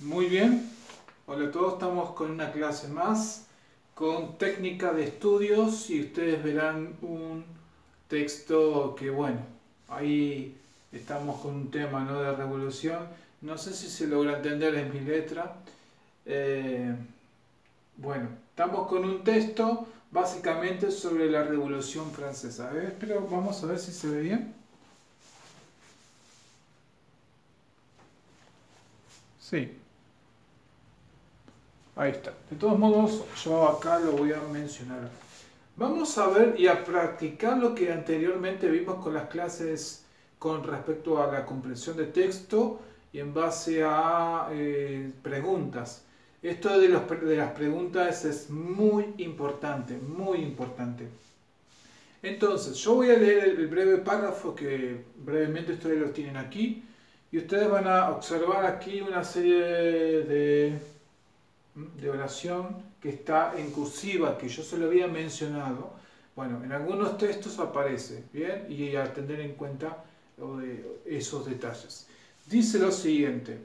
Muy bien, hola a todos, estamos con una clase más con técnica de estudios y ustedes verán un texto que bueno, ahí estamos con un tema, ¿no?, de revolución. No sé si se logra entender en mi letra. Eh, bueno, estamos con un texto básicamente sobre la Revolución Francesa. A ver, pero vamos a ver si se ve bien. Sí. Ahí está. De todos modos, yo acá lo voy a mencionar. Vamos a ver y a practicar lo que anteriormente vimos con las clases con respecto a la comprensión de texto y en base a preguntas. Esto de las preguntas es muy importante, muy importante. Entonces, yo voy a leer el breve párrafo que brevemente ustedes lo tienen aquí y ustedes van a observar aquí una serie de oración que está en cursiva, que yo se lo había mencionado. Bueno, en algunos textos aparece, ¿bien? Y a tener en cuenta esos detalles. Dice lo siguiente.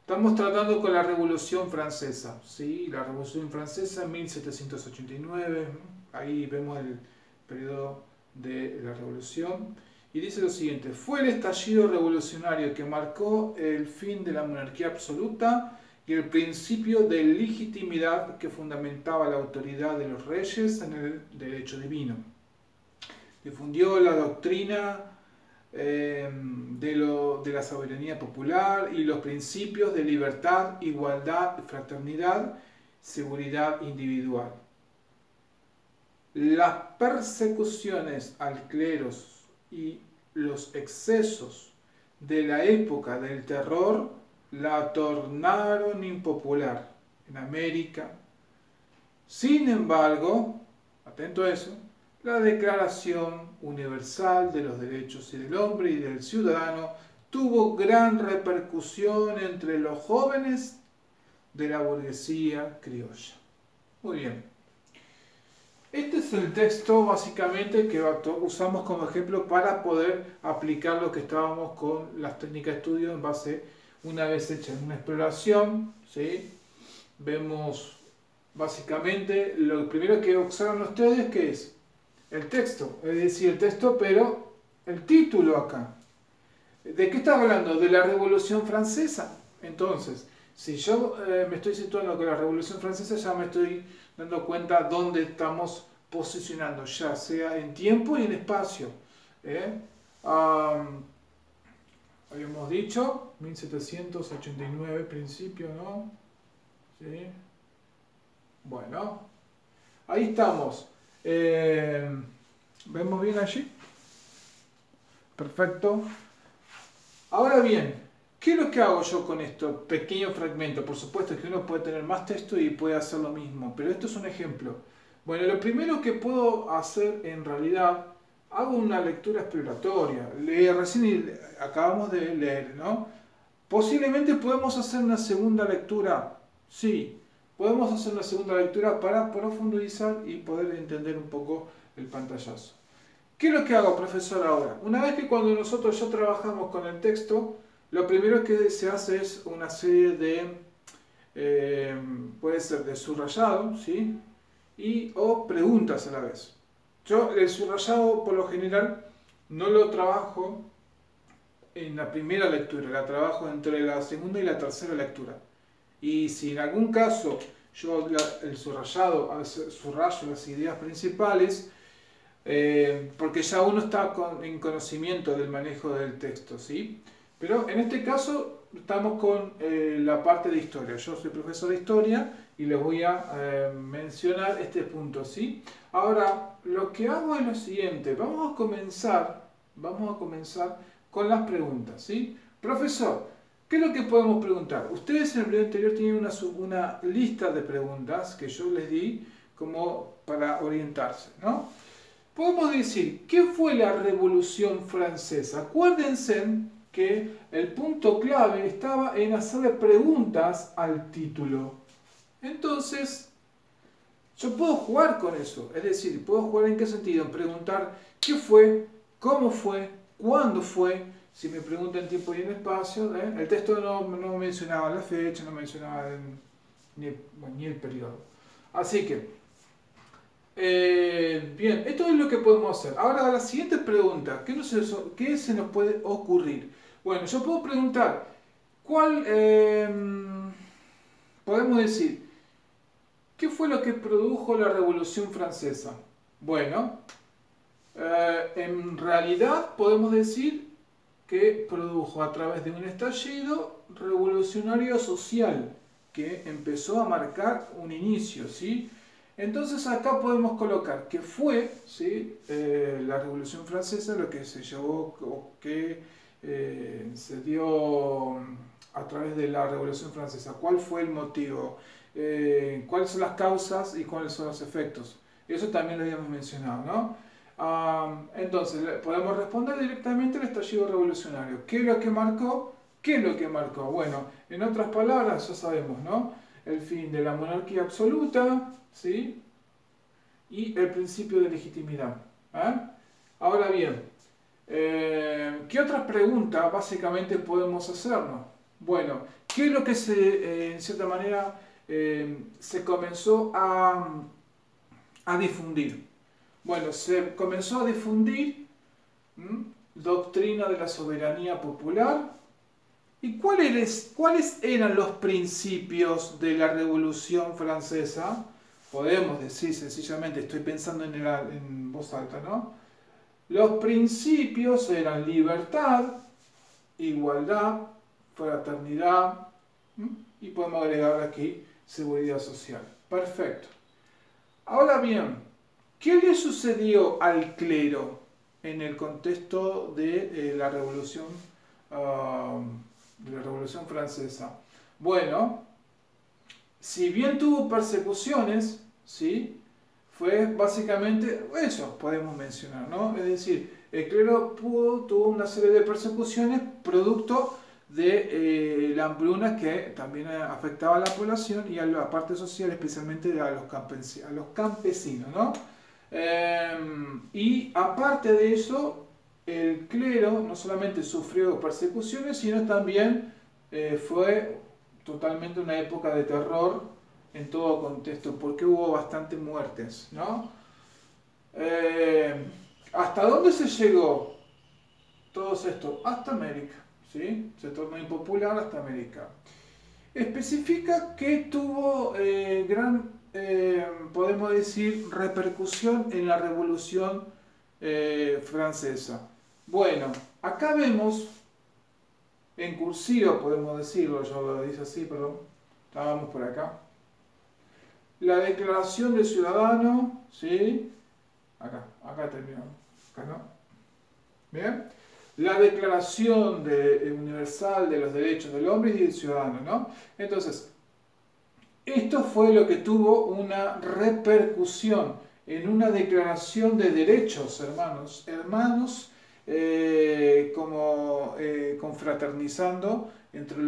Estamos tratando con la Revolución Francesa, ¿sí? La Revolución Francesa en 1789, ahí vemos el periodo de la Revolución. Y dice lo siguiente, fue el estallido revolucionario que marcó el fin de la monarquía absoluta y el principio de legitimidad que fundamentaba la autoridad de los reyes en el derecho divino. Difundió la doctrina de la soberanía popular y los principios de libertad, igualdad, fraternidad, seguridad individual. Las persecuciones al clero y los excesos de la época del terror la tornaron impopular en América. Sin embargo, atento a eso, la Declaración Universal de los Derechos y del Hombre y del Ciudadano tuvo gran repercusión entre los jóvenes de la burguesía criolla. Muy bien. Este es el texto básicamente que usamos como ejemplo para poder aplicar lo que estábamos con las técnicas de estudio en base, una vez hecha una exploración, ¿sí? Vemos básicamente lo primero que observan ustedes, que es el texto, es decir, el texto, pero el título acá. ¿De qué está hablando? De la Revolución Francesa. Entonces, si yo me estoy situando con la Revolución Francesa, ya me estoy dando cuenta dónde estamos posicionando, ya sea en tiempo y en espacio. Habíamos dicho 1789, principio, ¿no? ¿Sí? Bueno, ahí estamos. ¿Vemos bien allí? Perfecto. Ahora bien, ¿qué es lo que hago yo con esto? Pequeño fragmento. Por supuesto que uno puede tener más texto y puede hacer lo mismo, pero esto es un ejemplo. Bueno, lo primero que puedo hacer en realidad, hago una lectura exploratoria. Recién acabamos de leer, ¿no? Posiblemente podemos hacer una segunda lectura. Sí, podemos hacer una segunda lectura para profundizar y poder entender un poco el pantallazo. ¿Qué es lo que hago, profesor, ahora? Una vez que cuando nosotros ya trabajamos con el texto, lo primero que se hace es una serie de, puede ser de subrayado, ¿sí? O preguntas a la vez. Yo el subrayado por lo general no lo trabajo en la primera lectura, la trabajo entre la segunda y la tercera lectura. Y si en algún caso yo el subrayado, subrayo las ideas principales, porque ya uno está en conocimiento del manejo del texto, ¿sí? Pero en este caso estamos con la parte de historia. Yo soy profesor de historia y les voy a mencionar este punto, ¿sí? Ahora, lo que hago es lo siguiente. Vamos a comenzar con las preguntas, ¿sí? Profesor, ¿qué es lo que podemos preguntar? Ustedes en el video anterior tienen una lista de preguntas que yo les di como para orientarse, ¿no? Podemos decir, ¿qué fue la Revolución Francesa? Acuérdense que el punto clave estaba en hacerle preguntas al título. Entonces, yo puedo jugar con eso. Es decir, puedo jugar en qué sentido. En preguntar qué fue, cómo fue, cuándo fue, Si me preguntan tiempo y en espacio, el texto no mencionaba la fecha, no mencionaba ni el periodo. Así que, bien, esto es lo que podemos hacer. Ahora la siguiente pregunta, ¿qué se nos puede ocurrir? Bueno, yo puedo preguntar, ¿cuál, podemos decir, qué fue lo que produjo la Revolución Francesa? Bueno, en realidad podemos decir que produjo a través de un estallido revolucionario social que empezó a marcar un inicio, ¿sí? Entonces acá podemos colocar que fue, ¿sí? La Revolución Francesa lo que se llevó o que se dio a través de la Revolución Francesa. ¿Cuál fue el motivo? ¿Cuáles son las causas y cuáles son los efectos? Eso también lo habíamos mencionado, ¿no? Entonces, podemos responder directamente al estallido revolucionario. ¿Qué es lo que marcó? ¿Qué es lo que marcó? Bueno, en otras palabras, ya sabemos, ¿no? El fin de la monarquía absoluta, ¿sí? Y el principio de legitimidad. ¿Eh? Ahora bien, ¿qué otras preguntas básicamente podemos hacernos? Bueno, ¿qué es lo que en cierta manera, se comenzó a difundir? Bueno, se comenzó a difundir doctrina de la soberanía popular. ¿Y cuáles eran los principios de la Revolución Francesa? Podemos decir sencillamente, estoy pensando en voz alta, ¿no? Los principios eran libertad, igualdad, fraternidad, y podemos agregar aquí seguridad social. Perfecto. Ahora bien, ¿qué le sucedió al clero en el contexto de la Revolución Francesa? Bueno, si bien tuvo persecuciones, ¿sí? Fue básicamente eso, podemos mencionar, ¿no? Es decir, el clero tuvo una serie de persecuciones producto de la hambruna que también afectaba a la población y a la parte social, especialmente a los campesinos, ¿no? Y aparte de eso, el clero no solamente sufrió persecuciones, sino también fue totalmente una época de terror en todo contexto, porque hubo bastantes muertes, ¿no? ¿Hasta dónde se llegó todo esto? Hasta América, ¿sí? Se tornó impopular hasta América. Especifica que tuvo podemos decir, repercusión en la Revolución Francesa. Bueno, acá vemos, en cursiva podemos decirlo, yo lo dice así, perdón, estábamos por acá. La Declaración del Ciudadano, ¿sí? Acá terminamos, acá no. Bien. La Declaración Universal de los Derechos del Hombre y del Ciudadano, ¿no? Entonces, esto fue lo que tuvo una repercusión en una declaración de derechos, hermanos, confraternizando entre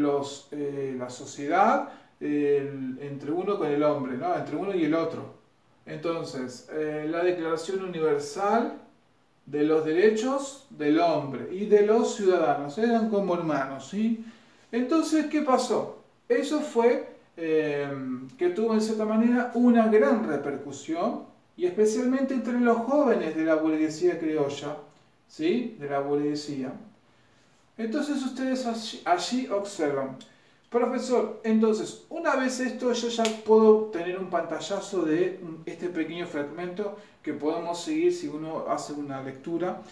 la sociedad, entre uno con el hombre, ¿no? Entre uno y el otro. Entonces, la Declaración Universal de los Derechos del Hombre y de los Ciudadanos, eran como hermanos, ¿sí? Entonces, ¿qué pasó? Eso fue que tuvo en cierta manera una gran repercusión, y especialmente entre los jóvenes de la burguesía criolla, ¿sí? De la burguesía. Entonces ustedes allí observan, profesor, entonces una vez esto yo ya puedo tener un pantallazo de este pequeño fragmento que podemos seguir si uno hace una lectura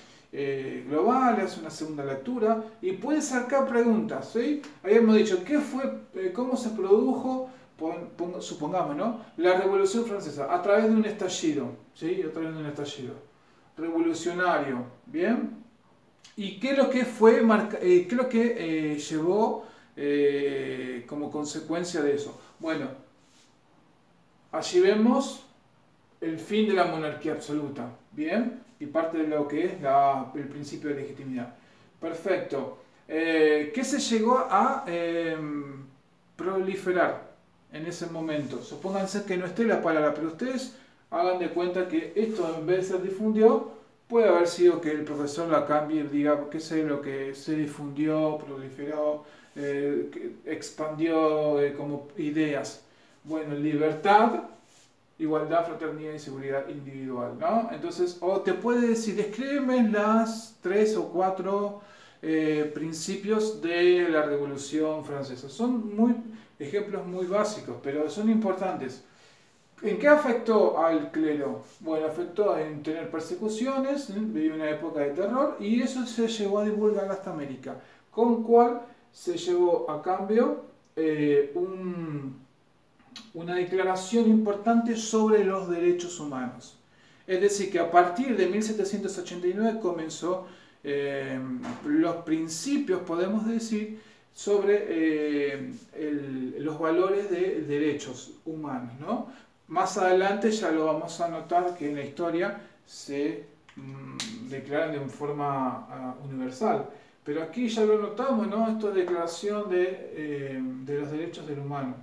global, hace una segunda lectura y puede sacar preguntas, ¿sí? Habíamos dicho, ¿qué fue, cómo se produjo, supongamos, ¿no? La Revolución Francesa? A través de un estallido, ¿sí? A través de un estallido revolucionario, ¿bien? ¿Y qué es lo que qué es lo que llevó como consecuencia de eso? Bueno, allí vemos el fin de la monarquía absoluta, ¿bien? Y parte de lo que es el principio de legitimidad. Perfecto. ¿Qué se llegó a proliferar en ese momento? Supónganse que no esté la palabra, pero ustedes hagan de cuenta que esto en vez de ser difundido, Puede haber sido que el profesor la cambie y diga, qué sé, lo que se difundió, proliferó, que expandió como ideas. Bueno, libertad, igualdad, fraternidad y seguridad individual, ¿no? Entonces, o te puede decir, descríbeme las 3 o 4 principios de la Revolución Francesa. Son ejemplos muy básicos, pero son importantes. ¿En qué afectó al clero? Bueno, afectó en tener persecuciones, vivió una época de terror y eso se llevó a divulgar hasta América, con cual se llevó a cambio una declaración importante sobre los derechos humanos. Es decir, que a partir de 1789 comenzó los principios, podemos decir, sobre los valores de derechos humanos, ¿no? Más adelante ya lo vamos a notar que en la historia se declaran de forma universal. Pero aquí ya lo notamos, ¿no? Esto es declaración de los derechos del humano,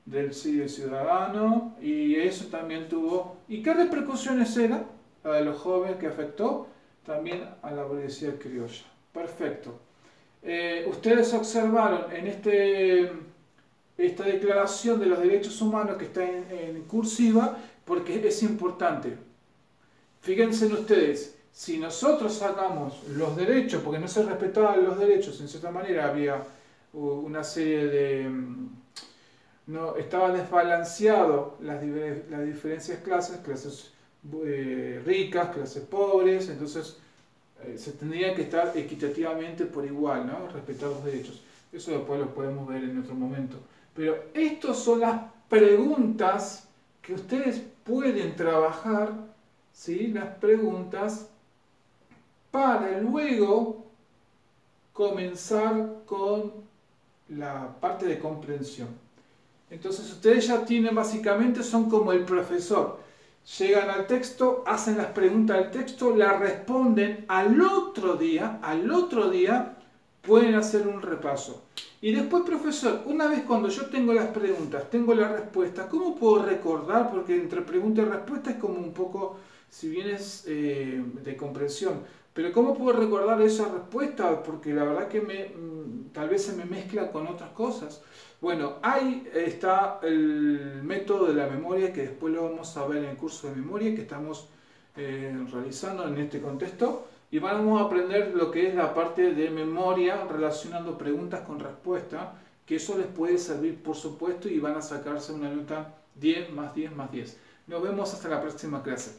del ciudadano, y eso también tuvo... ¿Y qué repercusiones eran? La de los jóvenes, que afectó también a la burguesía criolla. Perfecto. Ustedes observaron en esta declaración de los derechos humanos que está en cursiva, porque es importante. Fíjense en ustedes, si nosotros sacamos los derechos, porque no se respetaban los derechos, en cierta manera había una serie de... No, estaba desbalanceado las diferencias clases ricas, clases pobres, entonces se tendría que estar equitativamente por igual, ¿no? Respetar los derechos. Eso después lo podemos ver en otro momento. Pero estas son las preguntas que ustedes pueden trabajar, ¿sí? Las preguntas para luego comenzar con la parte de comprensión. Entonces ustedes ya tienen, básicamente son como el profesor. Llegan al texto, hacen las preguntas del texto, la responden al otro día pueden hacer un repaso. Y después, profesor, una vez cuando yo tengo las preguntas, tengo la respuesta, ¿cómo puedo recordar? Porque entre pregunta y respuesta es como un poco, si bien es de comprensión, pero ¿cómo puedo recordar esa respuesta? Porque la verdad que tal vez se me mezcla con otras cosas. Bueno, ahí está el método de la memoria, que después lo vamos a ver en el curso de memoria que estamos realizando en este contexto. Y vamos a aprender lo que es la parte de memoria relacionando preguntas con respuesta, que eso les puede servir por supuesto y van a sacarse una nota 10 más 10 más 10. Nos vemos hasta la próxima clase.